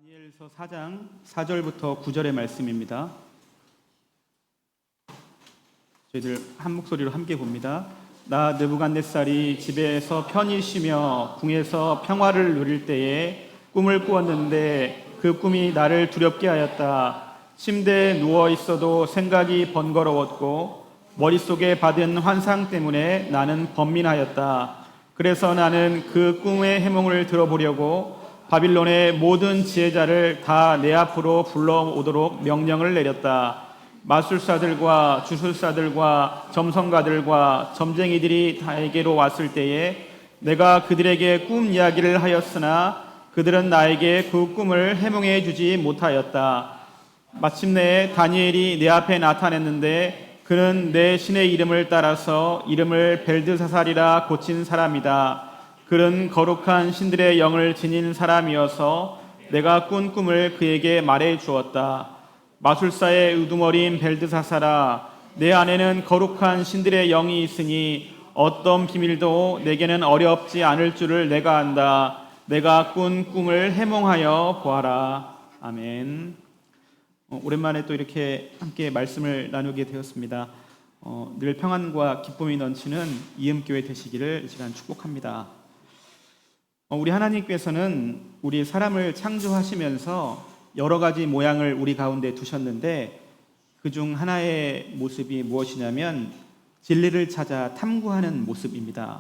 다니엘서 4장 4절부터 9절의 말씀입니다. 저희들 한 목소리로 함께 봅니다. 나 느부갓네살이 집에서 편히 쉬며 궁에서 평화를 누릴 때에 꿈을 꾸었는데 그 꿈이 나를 두렵게 하였다. 침대에 누워 있어도 생각이 번거로웠고 머릿속에 받은 환상 때문에 나는 번민하였다. 그래서 나는 그 꿈의 해몽을 들어보려고 바빌론의 모든 지혜자를 다 내 앞으로 불러오도록 명령을 내렸다. 마술사들과 주술사들과 점성가들과 점쟁이들이 나에게로 왔을 때에 내가 그들에게 꿈 이야기를 하였으나 그들은 나에게 그 꿈을 해몽해 주지 못하였다. 마침내 다니엘이 내 앞에 나타났는데 그는 내 신의 이름을 따라서 이름을 벨드사살이라 고친 사람이다. 그는 거룩한 신들의 영을 지닌 사람이어서 내가 꾼 꿈을 그에게 말해 주었다. 마술사의 우두머리인 벨드사살아, 내 안에는 거룩한 신들의 영이 있으니 어떤 비밀도 내게는 어렵지 않을 줄을 내가 안다. 내가 꾼 꿈을 해몽하여 보아라. 아멘. 오랜만에 또 이렇게 함께 말씀을 나누게 되었습니다. 늘 평안과 기쁨이 넘치는 이음교회 되시기를 이 시간 축복합니다. 우리 하나님께서는 우리 사람을 창조하시면서 여러 가지 모양을 우리 가운데 두셨는데 그중 하나의 모습이 무엇이냐면 진리를 찾아 탐구하는 모습입니다.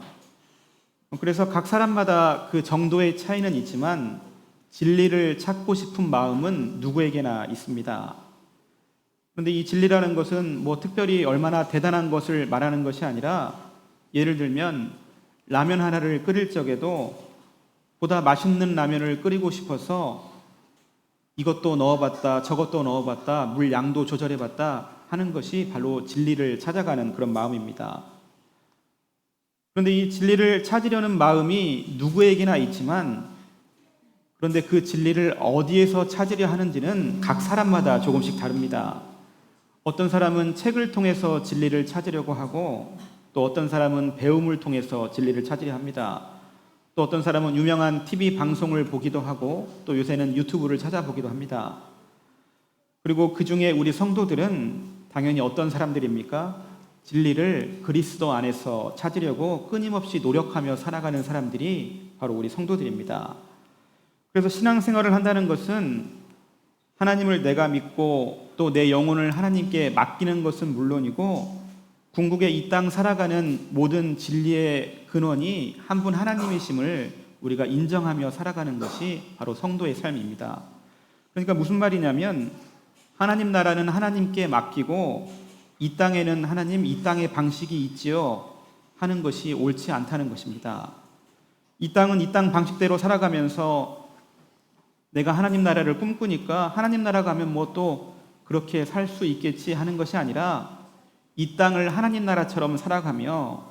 그래서 각 사람마다 그 정도의 차이는 있지만 진리를 찾고 싶은 마음은 누구에게나 있습니다. 그런데 이 진리라는 것은 특별히 얼마나 대단한 것을 말하는 것이 아니라 예를 들면 라면 하나를 끓일 적에도 보다 맛있는 라면을 끓이고 싶어서 이것도 넣어봤다 저것도 넣어봤다 물 양도 조절해봤다 하는 것이 바로 진리를 찾아가는 그런 마음입니다. 그런데 이 진리를 찾으려는 마음이 누구에게나 있지만 그런데 그 진리를 어디에서 찾으려 하는지는 각 사람마다 조금씩 다릅니다. 어떤 사람은 책을 통해서 진리를 찾으려고 하고 또 어떤 사람은 배움을 통해서 진리를 찾으려 합니다. 또 어떤 사람은 유명한 TV 방송을 보기도 하고 또 요새는 유튜브를 찾아보기도 합니다. 그리고 그 중에 우리 성도들은 당연히 어떤 사람들입니까? 진리를 그리스도 안에서 찾으려고 끊임없이 노력하며 살아가는 사람들이 바로 우리 성도들입니다. 그래서 신앙생활을 한다는 것은 하나님을 내가 믿고 또 내 영혼을 하나님께 맡기는 것은 물론이고 궁극의 이 땅 살아가는 모든 진리의 근원이 한 분 하나님이심을 우리가 인정하며 살아가는 것이 바로 성도의 삶입니다. 그러니까 무슨 말이냐면 하나님 나라는 하나님께 맡기고 이 땅에는 하나님 이 땅의 방식이 있지요 하는 것이 옳지 않다는 것입니다. 이 땅은 이 땅 방식대로 살아가면서 내가 하나님 나라를 꿈꾸니까 하나님 나라 가면 또 그렇게 살 수 있겠지 하는 것이 아니라 이 땅을 하나님 나라처럼 살아가며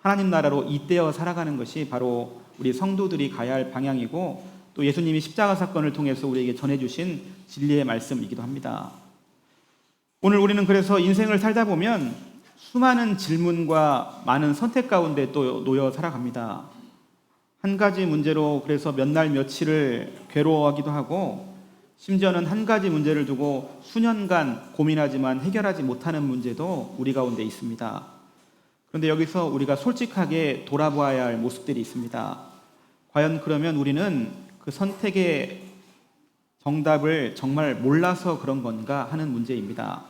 하나님 나라로 잇대어 살아가는 것이 바로 우리 성도들이 가야 할 방향이고 또 예수님이 십자가 사건을 통해서 우리에게 전해주신 진리의 말씀이기도 합니다. 오늘 우리는 그래서 인생을 살다 보면 수많은 질문과 많은 선택 가운데 또 놓여 살아갑니다. 한 가지 문제로 그래서 몇 날 며칠을 괴로워하기도 하고 심지어는 한 가지 문제를 두고 수년간 고민하지만 해결하지 못하는 문제도 우리 가운데 있습니다. 그런데 여기서 우리가 솔직하게 돌아보아야 할 모습들이 있습니다. 과연 그러면 우리는 그 선택의 정답을 정말 몰라서 그런 건가 하는 문제입니다.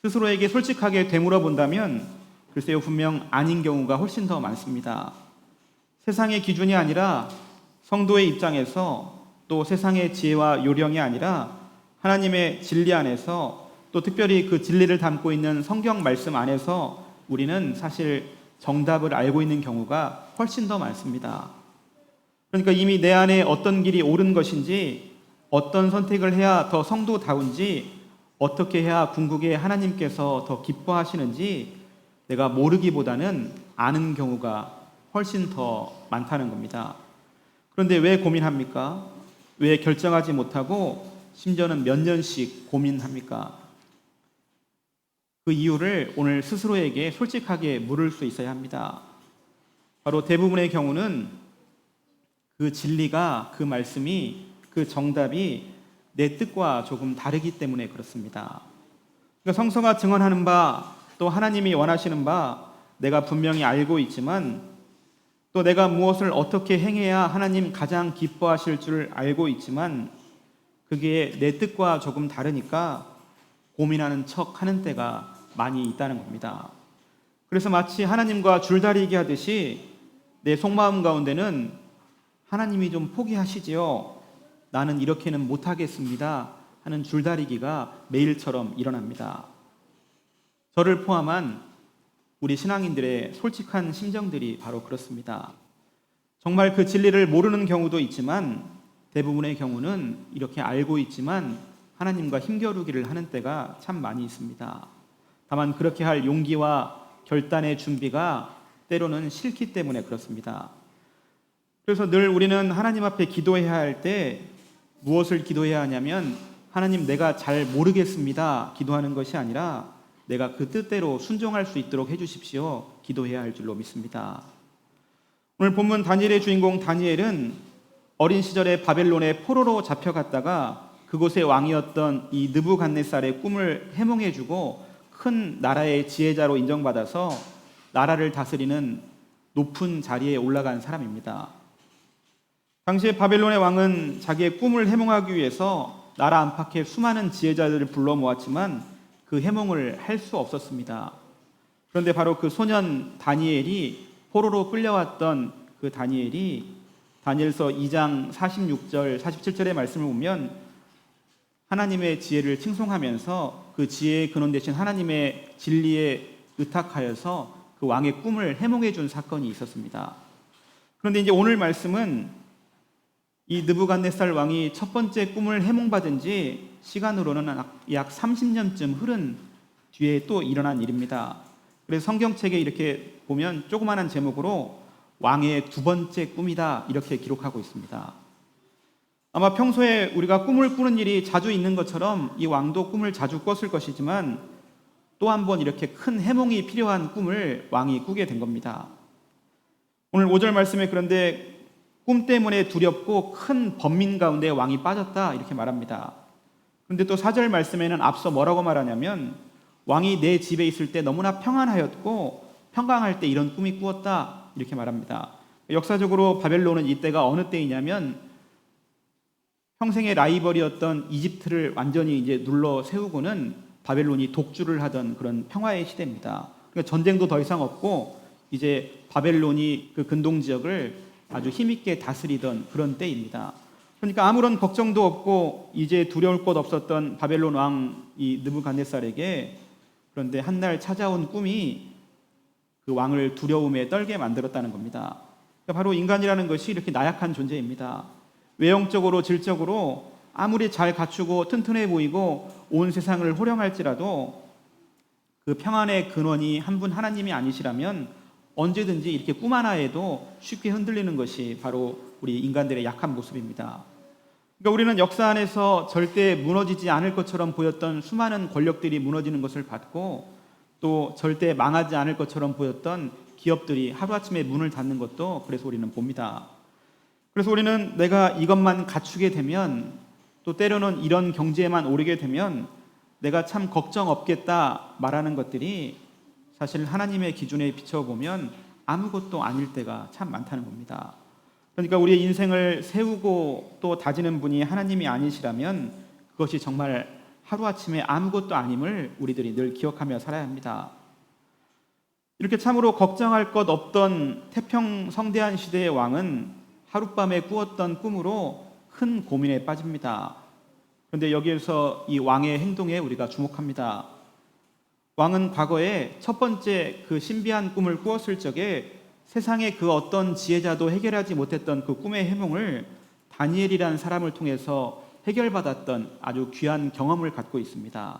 스스로에게 솔직하게 되물어 본다면 글쎄요 분명 아닌 경우가 훨씬 더 많습니다. 세상의 기준이 아니라 성도의 입장에서 또 세상의 지혜와 요령이 아니라 하나님의 진리 안에서 또 특별히 그 진리를 담고 있는 성경 말씀 안에서 우리는 사실 정답을 알고 있는 경우가 훨씬 더 많습니다. 그러니까 이미 내 안에 어떤 길이 옳은 것인지 어떤 선택을 해야 더 성도다운지 어떻게 해야 궁극에 하나님께서 더 기뻐하시는지 내가 모르기보다는 아는 경우가 훨씬 더 많다는 겁니다. 그런데 왜 고민합니까? 왜 결정하지 못하고 심지어는 몇 년씩 고민합니까? 그 이유를 오늘 스스로에게 솔직하게 물을 수 있어야 합니다. 바로 대부분의 경우는 그 진리가 그 말씀이 그 정답이 내 뜻과 조금 다르기 때문에 그렇습니다. 그러니까 성서가 증언하는 바, 또 하나님이 원하시는 바 내가 분명히 알고 있지만, 또 내가 무엇을 어떻게 행해야 하나님 가장 기뻐하실 줄 알고 있지만, 그게 내 뜻과 조금 다르니까 고민하는 척 하는 때가 많이 있다는 겁니다. 그래서 마치 하나님과 줄다리기 하듯이 내 속마음 가운데는 하나님이 좀 포기하시지요, 나는 이렇게는 못하겠습니다 하는 줄다리기가 매일처럼 일어납니다. 저를 포함한 우리 신앙인들의 솔직한 심정들이 바로 그렇습니다. 정말 그 진리를 모르는 경우도 있지만 대부분의 경우는 이렇게 알고 있지만 하나님과 힘겨루기를 하는 때가 참 많이 있습니다. 다만 그렇게 할 용기와 결단의 준비가 때로는 싫기 때문에 그렇습니다. 그래서 늘 우리는 하나님 앞에 기도해야 할 때 무엇을 기도해야 하냐면, 하나님 내가 잘 모르겠습니다 기도하는 것이 아니라 내가 그 뜻대로 순종할 수 있도록 해주십시오 기도해야 할 줄로 믿습니다. 오늘 본문 다니엘의 주인공 다니엘은 어린 시절에 바벨론의 포로로 잡혀갔다가 그곳의 왕이었던 이 느부갓네살의 꿈을 해몽해주고 큰 나라의 지혜자로 인정받아서 나라를 다스리는 높은 자리에 올라간 사람입니다. 당시에 바벨론의 왕은 자기의 꿈을 해몽하기 위해서 나라 안팎에 수많은 지혜자들을 불러 모았지만 그 해몽을 할 수 없었습니다. 그런데 바로 그 소년 다니엘이, 포로로 끌려왔던 그 다니엘이 다니엘서 2장 46절 47절의 말씀을 보면 하나님의 지혜를 칭송하면서 그 지혜의 근원 되신 하나님의 진리에 의탁하여서 그 왕의 꿈을 해몽해 준 사건이 있었습니다. 그런데 이제 오늘 말씀은 이 느부갓네살 왕이 첫 번째 꿈을 해몽받은 지 시간으로는 약 30년쯤 흐른 뒤에 또 일어난 일입니다. 그래서 성경책에 이렇게 보면 조그마한 제목으로 왕의 두 번째 꿈이다 이렇게 기록하고 있습니다. 아마 평소에 우리가 꿈을 꾸는 일이 자주 있는 것처럼 이 왕도 꿈을 자주 꿨을 것이지만 또 한 번 이렇게 큰 해몽이 필요한 꿈을 왕이 꾸게 된 겁니다. 오늘 5절 말씀에 그런데 꿈 때문에 두렵고 큰 번민 가운데 왕이 빠졌다 이렇게 말합니다. 그런데 또 4절 말씀에는 앞서 뭐라고 말하냐면 왕이 내 집에 있을 때 너무나 평안하였고 평강할 때 이런 꿈이 꾸었다 이렇게 말합니다. 역사적으로 바벨론은 이때가 어느 때이냐면 평생의 라이벌이었던 이집트를 완전히 이제 눌러 세우고는 바벨론이 독주를 하던 그런 평화의 시대입니다. 그러니까 전쟁도 더 이상 없고 이제 바벨론이 그 근동 지역을 아주 힘있게 다스리던 그런 때입니다. 그러니까 아무런 걱정도 없고 이제 두려울 것 없었던 바벨론 왕 이 느부갓네살에게 그런데 한날 찾아온 꿈이 그 왕을 두려움에 떨게 만들었다는 겁니다. 그러니까 바로 인간이라는 것이 이렇게 나약한 존재입니다. 외형적으로 질적으로 아무리 잘 갖추고 튼튼해 보이고 온 세상을 호령할지라도 그 평안의 근원이 한 분 하나님이 아니시라면 언제든지 이렇게 꿈 하나에도 쉽게 흔들리는 것이 바로 우리 인간들의 약한 모습입니다. 그러니까 우리는 역사 안에서 절대 무너지지 않을 것처럼 보였던 수많은 권력들이 무너지는 것을 봤고 또 절대 망하지 않을 것처럼 보였던 기업들이 하루아침에 문을 닫는 것도 그래서 우리는 봅니다. 그래서 우리는 내가 이것만 갖추게 되면 또 때로는 이런 경제에만 오르게 되면 내가 참 걱정 없겠다 말하는 것들이 사실 하나님의 기준에 비춰보면 아무것도 아닐 때가 참 많다는 겁니다. 그러니까 우리의 인생을 세우고 또 다지는 분이 하나님이 아니시라면 그것이 정말 하루아침에 아무것도 아님을 우리들이 늘 기억하며 살아야 합니다. 이렇게 참으로 걱정할 것 없던 태평성대한 시대의 왕은 하룻밤에 꾸었던 꿈으로 큰 고민에 빠집니다. 그런데 여기에서 이 왕의 행동에 우리가 주목합니다. 왕은 과거에 첫 번째 그 신비한 꿈을 꾸었을 적에 세상의 그 어떤 지혜자도 해결하지 못했던 그 꿈의 해몽을 다니엘이라는 사람을 통해서 해결받았던 아주 귀한 경험을 갖고 있습니다.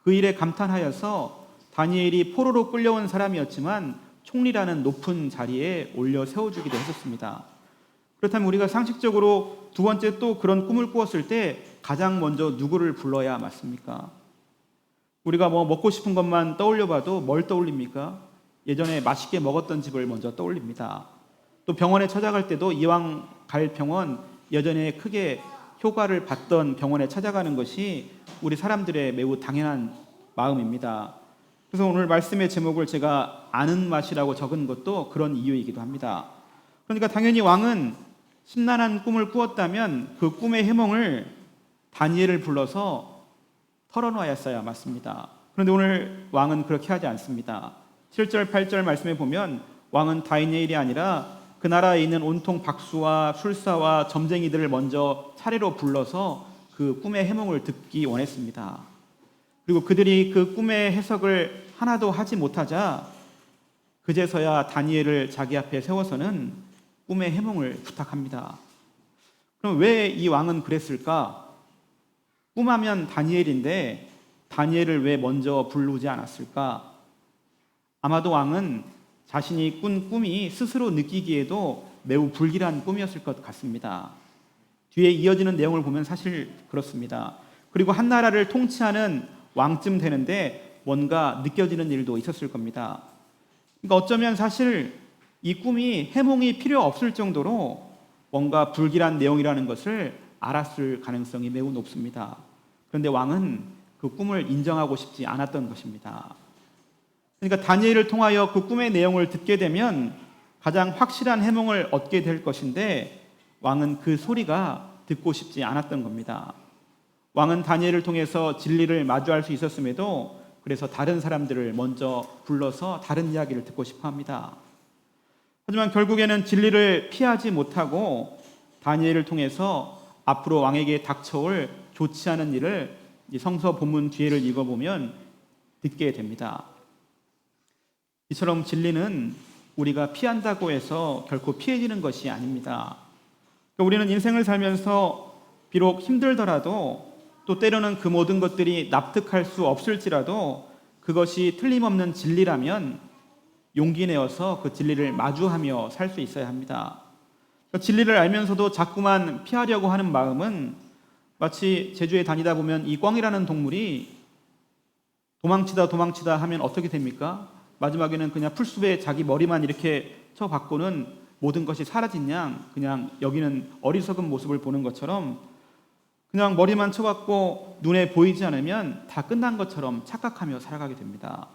그 일에 감탄하여서 다니엘이 포로로 끌려온 사람이었지만 총리라는 높은 자리에 올려 세워주기도 했었습니다. 그렇다면 우리가 상식적으로 두 번째 또 그런 꿈을 꾸었을 때 가장 먼저 누구를 불러야 맞습니까? 우리가 뭐 먹고 싶은 것만 떠올려봐도 뭘 떠올립니까? 예전에 맛있게 먹었던 집을 먼저 떠올립니다. 또 병원에 찾아갈 때도 이왕 갈 병원 예전에 크게 효과를 받던 병원에 찾아가는 것이 우리 사람들의 매우 당연한 마음입니다. 그래서 오늘 말씀의 제목을 제가 아는 맛이라고 적은 것도 그런 이유이기도 합니다. 그러니까 당연히 왕은 심란한 꿈을 꾸었다면 그 꿈의 해몽을 다니엘을 불러서 털어놓았어야 맞습니다. 그런데 오늘 왕은 그렇게 하지 않습니다. 7절, 8절 말씀에 보면 왕은 다니엘이 아니라 그 나라에 있는 온통 박수와 술사와 점쟁이들을 먼저 차례로 불러서 그 꿈의 해몽을 듣기 원했습니다. 그리고 그들이 그 꿈의 해석을 하나도 하지 못하자 그제서야 다니엘을 자기 앞에 세워서는 꿈의 해몽을 부탁합니다. 그럼 왜 이 왕은 그랬을까? 꿈하면 다니엘인데 다니엘을 왜 먼저 부르지 않았을까? 아마도 왕은 자신이 꾼 꿈이 스스로 느끼기에도 매우 불길한 꿈이었을 것 같습니다. 뒤에 이어지는 내용을 보면 사실 그렇습니다. 그리고 한 나라를 통치하는 왕쯤 되는데 뭔가 느껴지는 일도 있었을 겁니다. 그러니까 어쩌면 사실 이 꿈이 해몽이 필요 없을 정도로 뭔가 불길한 내용이라는 것을 알았을 가능성이 매우 높습니다. 그런데 왕은 그 꿈을 인정하고 싶지 않았던 것입니다. 그러니까 다니엘을 통하여 그 꿈의 내용을 듣게 되면 가장 확실한 해몽을 얻게 될 것인데 왕은 그 소리가 듣고 싶지 않았던 겁니다. 왕은 다니엘을 통해서 진리를 마주할 수 있었음에도 그래서 다른 사람들을 먼저 불러서 다른 이야기를 듣고 싶어 합니다. 하지만 결국에는 진리를 피하지 못하고 다니엘을 통해서 앞으로 왕에게 닥쳐올 좋지 않은 일을 성서 본문 뒤에를 읽어보면 듣게 됩니다. 이처럼 진리는 우리가 피한다고 해서 결코 피해지는 것이 아닙니다. 우리는 인생을 살면서 비록 힘들더라도 또 때로는 그 모든 것들이 납득할 수 없을지라도 그것이 틀림없는 진리라면 용기 내어서 그 진리를 마주하며 살 수 있어야 합니다. 진리를 알면서도 자꾸만 피하려고 하는 마음은 마치 제주에 다니다 보면 이 꿩이라는 동물이 도망치다 하면 어떻게 됩니까? 마지막에는 그냥 풀숲에 자기 머리만 이렇게 쳐박고는 모든 것이 사라진 양 그냥 여기는 어리석은 모습을 보는 것처럼 그냥 머리만 쳐박고 눈에 보이지 않으면 다 끝난 것처럼 착각하며 살아가게 됩니다.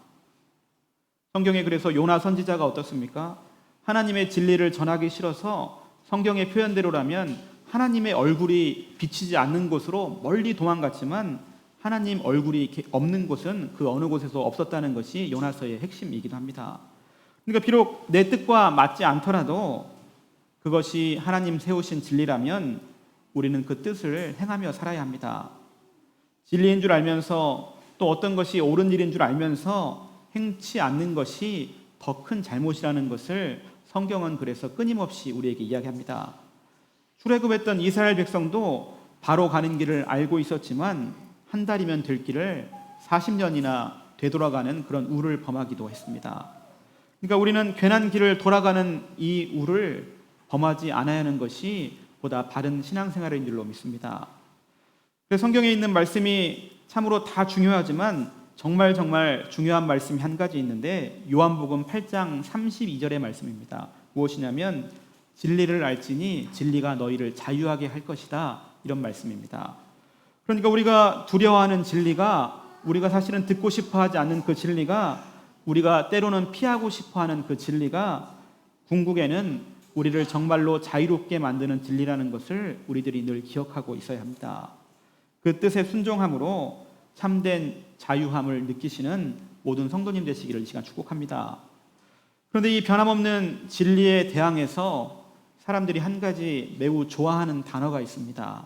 성경에 그래서 요나 선지자가 어떻습니까? 하나님의 진리를 전하기 싫어서 성경의 표현대로라면 하나님의 얼굴이 비치지 않는 곳으로 멀리 도망갔지만 하나님 얼굴이 없는 곳은 그 어느 곳에서 없었다는 것이 요나서의 핵심이기도 합니다. 그러니까 비록 내 뜻과 맞지 않더라도 그것이 하나님 세우신 진리라면 우리는 그 뜻을 행하며 살아야 합니다. 진리인 줄 알면서 또 어떤 것이 옳은 일인 줄 알면서 행치 않는 것이 더 큰 잘못이라는 것을 성경은 그래서 끊임없이 우리에게 이야기합니다. 출애굽했던 이스라엘 백성도 바로 가는 길을 알고 있었지만 한 달이면 될 길을 40년이나 되돌아가는 그런 우를 범하기도 했습니다. 그러니까 우리는 괜한 길을 돌아가는 이 우를 범하지 않아야 하는 것이 보다 바른 신앙생활인 줄로 믿습니다. 그래서 성경에 있는 말씀이 참으로 다 중요하지만 정말 중요한 말씀이 한 가지 있는데 요한복음 8장 32절의 말씀입니다. 무엇이냐면 진리를 알지니 진리가 너희를 자유하게 할 것이다, 이런 말씀입니다. 그러니까 우리가 두려워하는 진리가, 우리가 사실은 듣고 싶어하지 않는 그 진리가, 우리가 때로는 피하고 싶어하는 그 진리가 궁극에는 우리를 정말로 자유롭게 만드는 진리라는 것을 우리들이 늘 기억하고 있어야 합니다. 그 뜻에 순종함으로 참된 자유함을 느끼시는 모든 성도님 되시기를 이 시간 축복합니다. 그런데 이 변함없는 진리에 대항해서 사람들이 한 가지 매우 좋아하는 단어가 있습니다.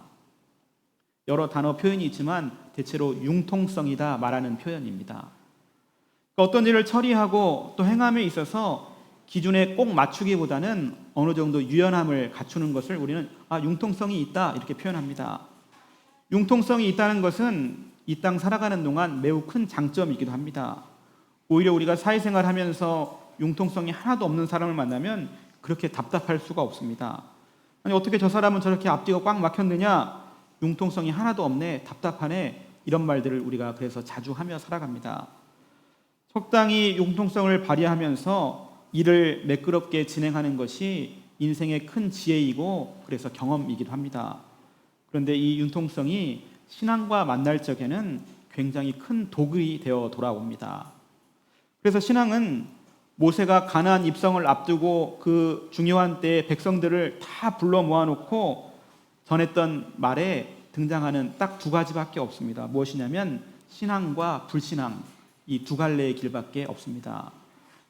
여러 단어 표현이 있지만 대체로 융통성이다 말하는 표현입니다. 그러니까 어떤 일을 처리하고 또 행함에 있어서 기준에 꼭 맞추기보다는 어느 정도 유연함을 갖추는 것을 우리는 융통성이 있다, 이렇게 표현합니다. 융통성이 있다는 것은 이 땅 살아가는 동안 매우 큰 장점이기도 합니다. 오히려 우리가 사회생활 하면서 융통성이 하나도 없는 사람을 만나면 그렇게 답답할 수가 없습니다. 아니 어떻게 저 사람은 저렇게 앞뒤가 꽉 막혔느냐, 융통성이 하나도 없네, 답답하네, 이런 말들을 우리가 그래서 자주 하며 살아갑니다. 적당히 융통성을 발휘하면서 일을 매끄럽게 진행하는 것이 인생의 큰 지혜이고 그래서 경험이기도 합니다. 그런데 이 융통성이 신앙과 만날 적에는 굉장히 큰 독이 되어 돌아옵니다. 그래서 신앙은 모세가 가나안 입성을 앞두고 그 중요한 때에 백성들을 다 불러 모아놓고 전했던 말에 등장하는 딱 두 가지밖에 없습니다. 무엇이냐면 신앙과 불신앙, 이 두 갈래의 길밖에 없습니다.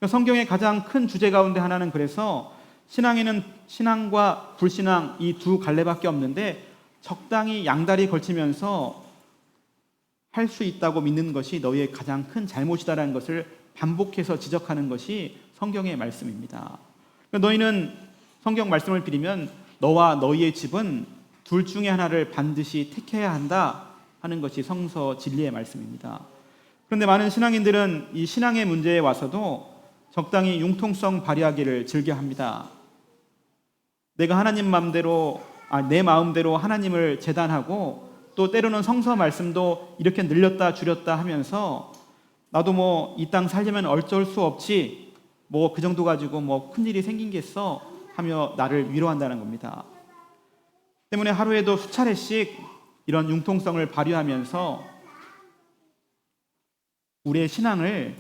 성경의 가장 큰 주제 가운데 하나는 그래서 신앙에는 신앙과 불신앙 이 두 갈래밖에 없는데 적당히 양다리 걸치면서 할 수 있다고 믿는 것이 너희의 가장 큰 잘못이다라는 것을 반복해서 지적하는 것이 성경의 말씀입니다. 너희는 성경 말씀을 빌리면 너와 너희의 집은 둘 중에 하나를 반드시 택해야 한다 하는 것이 성서 진리의 말씀입니다. 그런데 많은 신앙인들은 이 신앙의 문제에 와서도 적당히 융통성 발휘하기를 즐겨합니다. 내가 하나님 마음대로 내 마음대로 하나님을 재단하고 또 때로는 성서 말씀도 이렇게 늘렸다 줄였다 하면서 나도 뭐 이 땅 살려면 어쩔 수 없지 뭐 그 정도 가지고 뭐 큰일이 생긴겠어 하며 나를 위로한다는 겁니다. 때문에 하루에도 수차례씩 이런 융통성을 발휘하면서 우리의 신앙을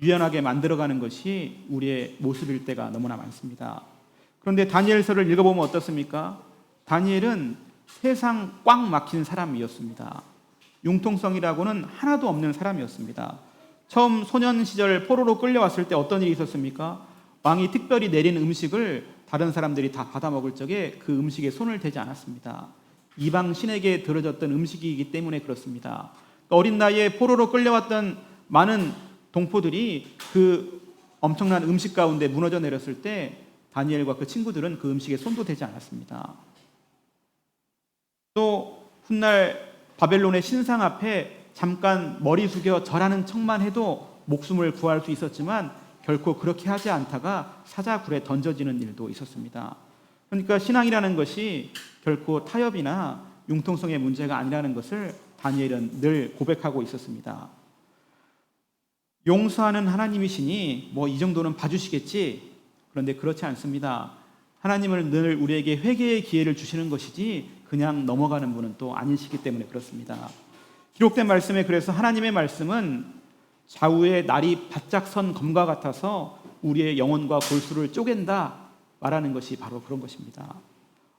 유연하게 만들어가는 것이 우리의 모습일 때가 너무나 많습니다. 그런데 다니엘서를 읽어보면 어떻습니까? 다니엘은 세상 꽉 막힌 사람이었습니다. 융통성이라고는 하나도 없는 사람이었습니다. 처음 소년 시절 포로로 끌려왔을 때 어떤 일이 있었습니까? 왕이 특별히 내린 음식을 다른 사람들이 다 받아 먹을 적에 그 음식에 손을 대지 않았습니다. 이방 신에게 들어졌던 음식이기 때문에 그렇습니다. 어린 나이에 포로로 끌려왔던 많은 동포들이 그 엄청난 음식 가운데 무너져 내렸을 때 다니엘과 그 친구들은 그 음식에 손도 대지 않았습니다. 또 훗날 바벨론의 신상 앞에 잠깐 머리 숙여 절하는 척만 해도 목숨을 구할 수 있었지만 결코 그렇게 하지 않다가 사자굴에 던져지는 일도 있었습니다. 그러니까 신앙이라는 것이 결코 타협이나 융통성의 문제가 아니라는 것을 다니엘은 늘 고백하고 있었습니다. 용서하는 하나님이시니 뭐 이 정도는 봐주시겠지. 그런데 그렇지 않습니다. 하나님은 늘 우리에게 회개의 기회를 주시는 것이지 그냥 넘어가는 분은 또 아니시기 때문에 그렇습니다. 기록된 말씀에 그래서 하나님의 말씀은 좌우에 날이 바짝 선 검과 같아서 우리의 영혼과 골수를 쪼갠다 말하는 것이 바로 그런 것입니다.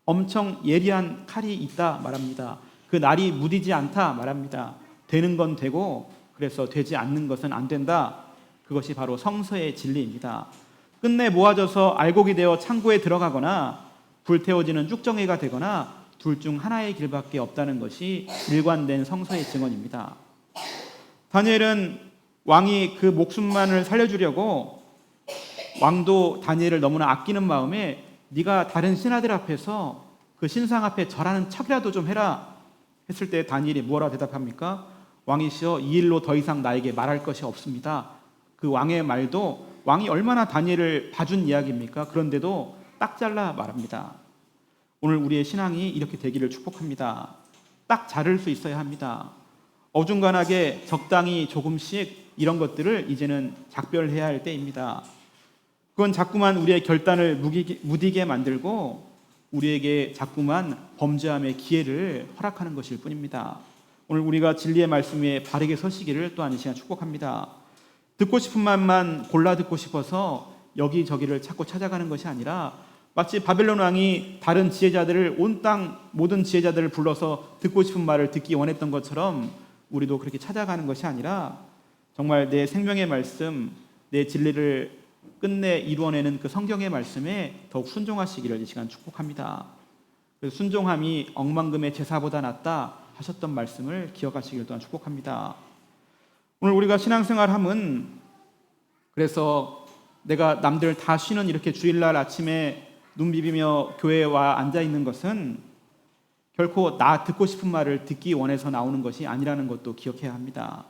엄청 예리한 칼이 있다 말합니다. 그 날이 무디지 않다 말합니다. 되는 건 되고 그래서 되지 않는 것은 안 된다. 그것이 바로 성서의 진리입니다. 끝내 모아져서 알곡이 되어 창고에 들어가거나 불태워지는 쭉정이가 되거나 둘 중 하나의 길밖에 없다는 것이 일관된 성서의 증언입니다. 다니엘은 왕이 그 목숨만을 살려주려고 왕도 다니엘을 너무나 아끼는 마음에 네가 다른 신하들 앞에서 그 신상 앞에 절하는 척이라도 좀 해라 했을 때 다니엘이 뭐라 대답합니까? 왕이시여 이 일로 더 이상 나에게 말할 것이 없습니다. 그 왕의 말도 왕이 얼마나 다니엘을 봐준 이야기입니까? 그런데도 딱 잘라 말합니다. 오늘 우리의 신앙이 이렇게 되기를 축복합니다. 딱 자를 수 있어야 합니다. 어중간하게 적당히 조금씩 이런 것들을 이제는 작별해야 할 때입니다. 그건 자꾸만 우리의 결단을 무디게 만들고 우리에게 자꾸만 범죄함의 기회를 허락하는 것일 뿐입니다. 오늘 우리가 진리의 말씀에 바르게 서시기를 또한 이 시간 축복합니다. 듣고 싶은 말만 골라 듣고 싶어서 여기저기를 자꾸 찾아가는 것이 아니라 마치 바벨론 왕이 다른 지혜자들을 온 땅 모든 지혜자들을 불러서 듣고 싶은 말을 듣기 원했던 것처럼 우리도 그렇게 찾아가는 것이 아니라 정말 내 생명의 말씀, 내 진리를 끝내 이루어내는 그 성경의 말씀에 더욱 순종하시기를 이 시간 축복합니다. 그 순종함이 억만금의 제사보다 낫다 하셨던 말씀을 기억하시기를 또한 축복합니다. 오늘 우리가 신앙생활함은 그래서 내가 남들 다 쉬는 이렇게 주일날 아침에 눈 비비며 교회에 와 앉아 있는 것은 결코 나 듣고 싶은 말을 듣기 원해서 나오는 것이 아니라는 것도 기억해야 합니다.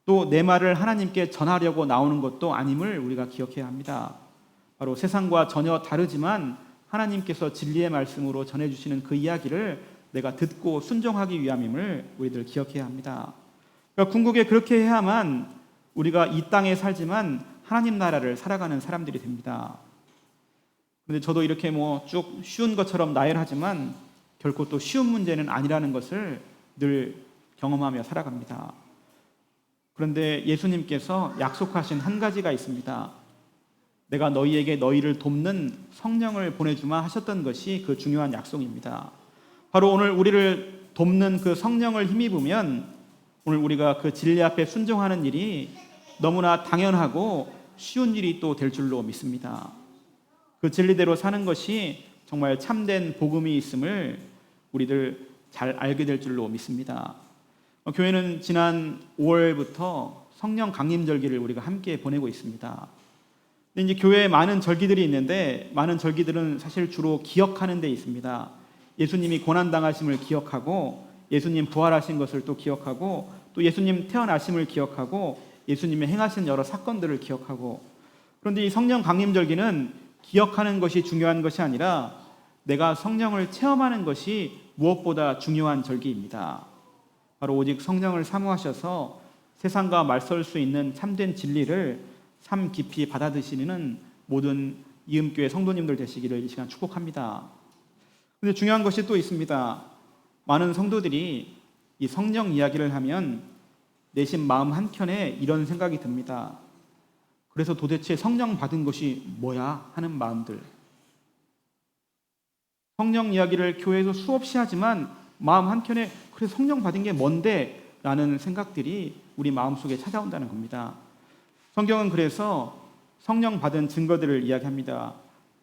또 내 말을 하나님께 전하려고 나오는 것도 아님을 우리가 기억해야 합니다. 바로 세상과 전혀 다르지만 하나님께서 진리의 말씀으로 전해주시는 그 이야기를 내가 듣고 순종하기 위함임을 우리들 기억해야 합니다. 그러니까 궁극에 그렇게 해야만 우리가 이 땅에 살지만 하나님 나라를 살아가는 사람들이 됩니다. 그런데 저도 이렇게 뭐 쭉 쉬운 것처럼 나열하지만 결코 또 쉬운 문제는 아니라는 것을 늘 경험하며 살아갑니다. 그런데 예수님께서 약속하신 한 가지가 있습니다. 내가 너희에게 너희를 돕는 성령을 보내주마 하셨던 것이 그 중요한 약속입니다. 바로 오늘 우리를 돕는 그 성령을 힘입으면 오늘 우리가 그 진리 앞에 순종하는 일이 너무나 당연하고 쉬운 일이 또 될 줄로 믿습니다. 그 진리대로 사는 것이 정말 참된 복음이 있음을 우리들 잘 알게 될 줄로 믿습니다. 교회는 지난 5월부터 성령 강림절기를 우리가 함께 보내고 있습니다. 근데 이제 교회에 많은 절기들이 있는데 많은 절기들은 사실 주로 기억하는 데 있습니다. 예수님이 고난당하심을 기억하고 예수님 부활하신 것을 또 기억하고 또 예수님 태어나심을 기억하고 예수님의 행하신 여러 사건들을 기억하고, 그런데 이 성령 강림절기는 기억하는 것이 중요한 것이 아니라 내가 성령을 체험하는 것이 무엇보다 중요한 절기입니다. 바로 오직 성령을 사모하셔서 세상과 맞설 수 있는 참된 진리를 삶 깊이 받아드시는 모든 이음교회 성도님들 되시기를 이 시간 축복합니다. 그런데 중요한 것이 또 있습니다. 많은 성도들이 이 성령 이야기를 하면 내심 마음 한켠에 이런 생각이 듭니다. 그래서 도대체 성령 받은 것이 뭐야 하는 마음들. 성령 이야기를 교회에서 수없이 하지만 마음 한켠에 그래 성령 받은 게 뭔데? 라는 생각들이 우리 마음속에 찾아온다는 겁니다. 성경은 그래서 성령 받은 증거들을 이야기합니다.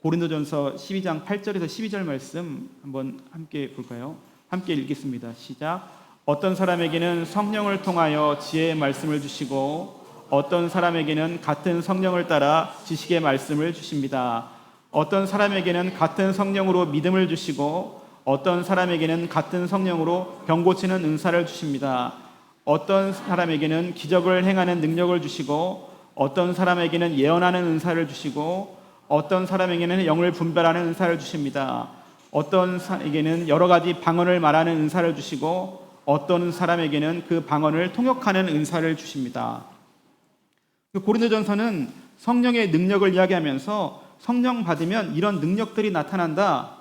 고린도전서 12장 8절에서 12절 말씀 한번 함께 볼까요? 함께 읽겠습니다. 시작. 어떤 사람에게는 성령을 통하여 지혜의 말씀을 주시고 어떤 사람에게는 같은 성령을 따라 지식의 말씀을 주십니다. 어떤 사람에게는 같은 성령으로 믿음을 주시고 어떤 사람에게는 같은 성령으로 병 고치는 은사를 주십니다. 어떤 사람에게는 기적을 행하는 능력을 주시고 어떤 사람에게는 예언하는 은사를 주시고 어떤 사람에게는 영을 분별하는 은사를 주십니다. 어떤 사람에게는 여러 가지 방언을 말하는 은사를 주시고 어떤 사람에게는 그 방언을 통역하는 은사를 주십니다. 고린도전서는 성령의 능력을 이야기하면서 성령 받으면 이런 능력들이 나타난다.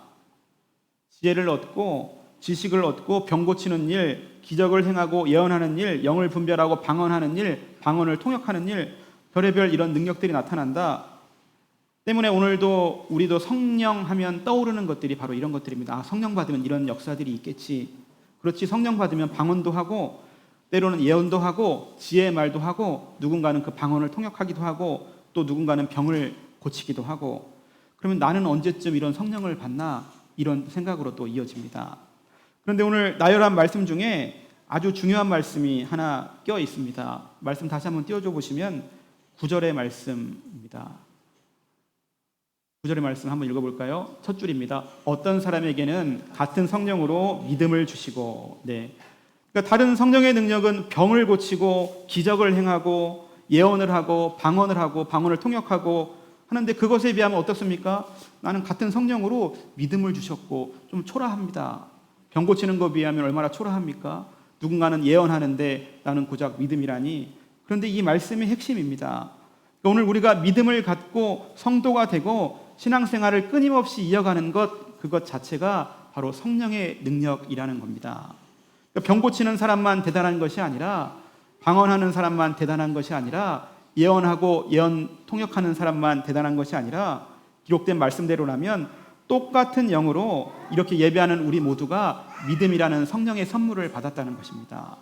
지혜를 얻고 지식을 얻고 병 고치는 일, 기적을 행하고 예언하는 일, 영을 분별하고 방언하는 일, 방언을 통역하는 일, 별의별 이런 능력들이 나타난다. 때문에 오늘도 우리도 성령 하면 떠오르는 것들이 바로 이런 것들입니다. 아, 성령 받으면 이런 역사들이 있겠지. 그렇지, 성령 받으면 방언도 하고 때로는 예언도 하고 지혜의 말도 하고 누군가는 그 방언을 통역하기도 하고 또 누군가는 병을 고치기도 하고, 그러면 나는 언제쯤 이런 성령을 받나 이런 생각으로 또 이어집니다. 그런데 오늘 나열한 말씀 중에 아주 중요한 말씀이 하나 껴 있습니다. 말씀 다시 한번 띄워줘 보시면 9절의 말씀입니다. 9절의 말씀 한번 읽어볼까요? 첫 줄입니다. 어떤 사람에게는 같은 성령으로 믿음을 주시고, 그러니까 다른 성령의 능력은 병을 고치고 기적을 행하고 예언을 하고 방언을 통역하고 하는데 그것에 비하면 어떻습니까? 나는 같은 성령으로 믿음을 주셨고 좀 초라합니다. 병 고치는 것에 비하면 얼마나 초라합니까? 누군가는 예언하는데 나는 고작 믿음이라니. 그런데 이 말씀이 핵심입니다. 오늘 우리가 믿음을 갖고 성도가 되고 신앙생활을 끊임없이 이어가는 것, 그것 자체가 바로 성령의 능력이라는 겁니다. 병 고치는 사람만 대단한 것이 아니라 방언하는 사람만 대단한 것이 아니라 예언하고 예언 통역하는 사람만 대단한 것이 아니라 기록된 말씀대로라면 똑같은 영으로 이렇게 예배하는 우리 모두가 믿음이라는 성령의 선물을 받았다는 것입니다.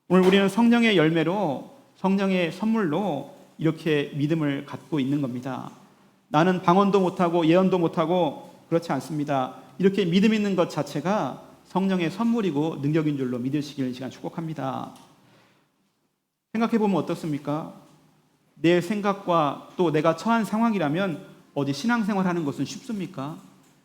오늘 우리는 성령의 열매로 성령의 선물로 이렇게 믿음을 갖고 있는 겁니다. 나는 방언도 못하고 예언도 못하고 그렇지 않습니다. 이렇게 믿음 있는 것 자체가 성령의 선물이고 능력인 줄로 믿으시길 시간 축복합니다. 생각해보면 어떻습니까? 내 생각과 또 내가 처한 상황이라면 어디 신앙생활하는 것은 쉽습니까?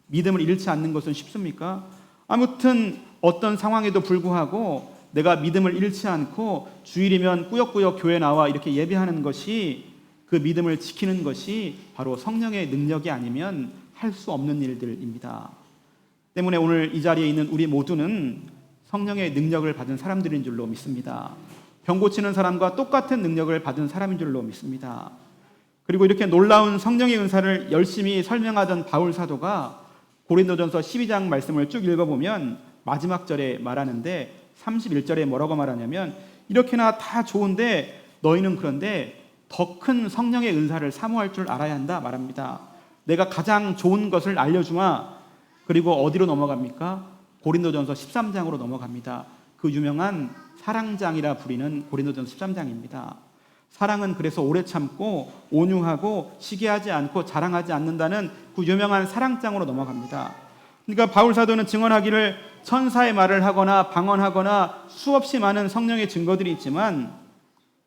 믿음을 잃지 않는 것은 쉽습니까? 아무튼 어떤 상황에도 불구하고 내가 믿음을 잃지 않고 주일이면 꾸역꾸역 교회 나와 이렇게 예배하는 것이, 그 믿음을 지키는 것이 바로 성령의 능력이 아니면 할 수 없는 일들입니다. 때문에 오늘 이 자리에 있는 우리 모두는 성령의 능력을 받은 사람들인 줄로 믿습니다. 병 고치는 사람과 똑같은 능력을 받은 사람인 줄로 믿습니다. 그리고 이렇게 놀라운 성령의 은사를 열심히 설명하던 바울 사도가 고린도전서 12장 말씀을 쭉 읽어보면 마지막 절에 말하는데 31절에 뭐라고 말하냐면 이렇게나 다 좋은데 너희는 그런데 더 큰 성령의 은사를 사모할 줄 알아야 한다 말합니다. 내가 가장 좋은 것을 알려주마. 그리고 어디로 넘어갑니까? 고린도전서 13장으로 넘어갑니다. 그 유명한 사랑장이라 부리는 고린도전서 13장입니다. 사랑은 그래서 오래 참고 온유하고 시기하지 않고 자랑하지 않는다는 그 유명한 사랑장으로 넘어갑니다. 그러니까 바울 사도는 증언하기를 천사의 말을 하거나 방언하거나 수없이 많은 성령의 증거들이 있지만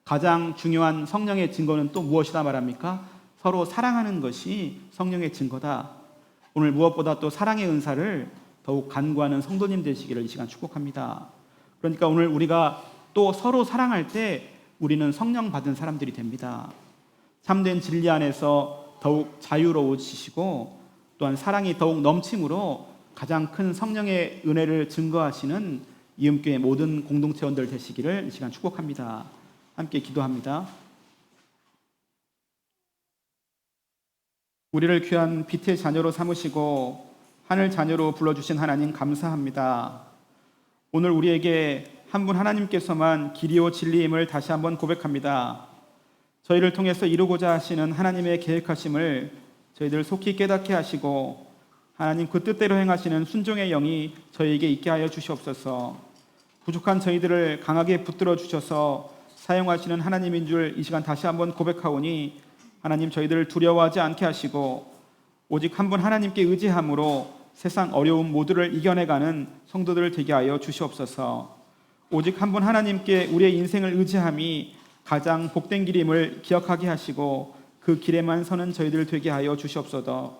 가장 중요한 성령의 증거는 또 무엇이다 말합니까? 서로 사랑하는 것이 성령의 증거다. 오늘 무엇보다 또 사랑의 은사를 더욱 간구하는 성도님 되시기를 이 시간 축복합니다. 그러니까 오늘 우리가 또 서로 사랑할 때 우리는 성령 받은 사람들이 됩니다. 참된 진리 안에서 더욱 자유로워지시고 또한 사랑이 더욱 넘침으로 가장 큰 성령의 은혜를 증거하시는 이음교회 모든 공동체원들 되시기를 이 시간 축복합니다. 함께 기도합니다. 우리를 귀한 빛의 자녀로 삼으시고 하늘 자녀로 불러주신 하나님 감사합니다. 오늘 우리에게 한 분 하나님께서만 길이요 진리임을 다시 한번 고백합니다. 저희를 통해서 이루고자 하시는 하나님의 계획하심을 저희들 속히 깨닫게 하시고 하나님 그 뜻대로 행하시는 순종의 영이 저희에게 있게 하여 주시옵소서. 부족한 저희들을 강하게 붙들어 주셔서 사용하시는 하나님인 줄 이 시간 다시 한번 고백하오니 하나님 저희들을 두려워하지 않게 하시고 오직 한 분 하나님께 의지함으로 세상 어려움 모두를 이겨내가는 성도들 되게 하여 주시옵소서. 오직 한 분 하나님께 우리의 인생을 의지함이 가장 복된 길임을 기억하게 하시고 그 길에만 서는 저희들 되게 하여 주시옵소서.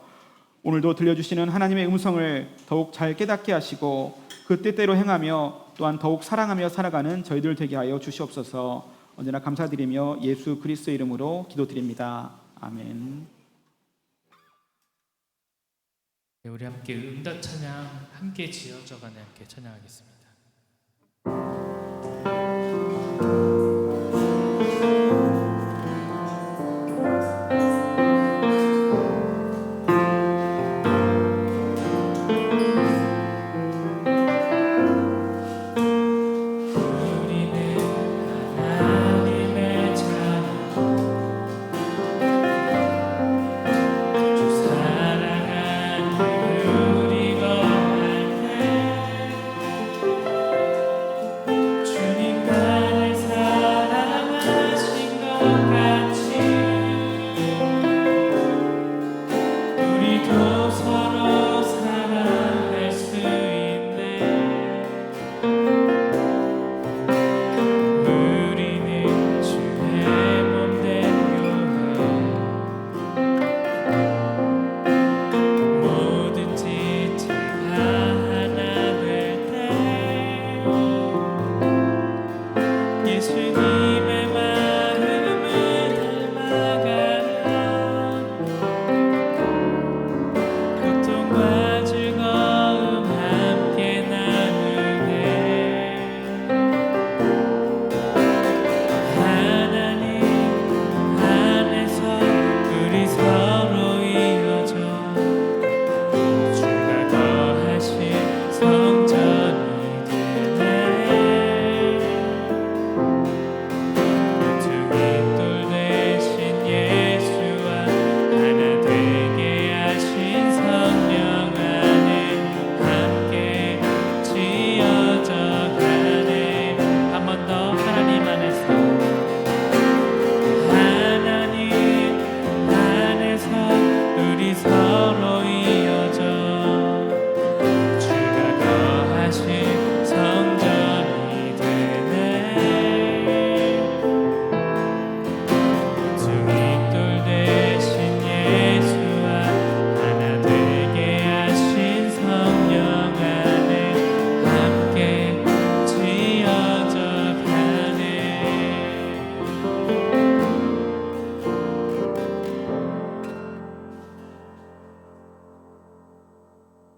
오늘도 들려주시는 하나님의 음성을 더욱 잘 깨닫게 하시고 그 뜻대로 행하며 또한 더욱 사랑하며 살아가는 저희들 되게 하여 주시옵소서. 언제나 감사드리며 예수 그리스도의 이름으로 기도드립니다. 아멘. 네, 우리 함께 응답 찬양 함께 지어져가는 함께 찬양하겠습니다.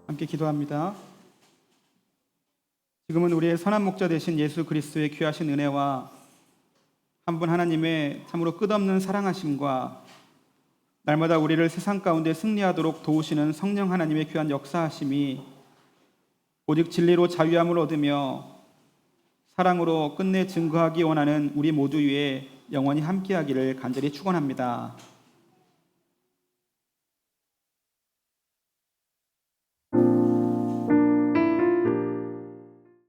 함께 기도합니다. 지금은 우리의 선한 목자 되신 예수 그리스도의 귀하신 은혜와 한 분 하나님의 참으로 끝없는 사랑하심과 날마다 우리를 세상 가운데 승리하도록 도우시는 성령 하나님의 귀한 역사하심이 오직 진리로 자유함을 얻으며 사랑으로 끝내 증거하기 원하는 우리 모두 위에 영원히 함께하기를 간절히 축원합니다.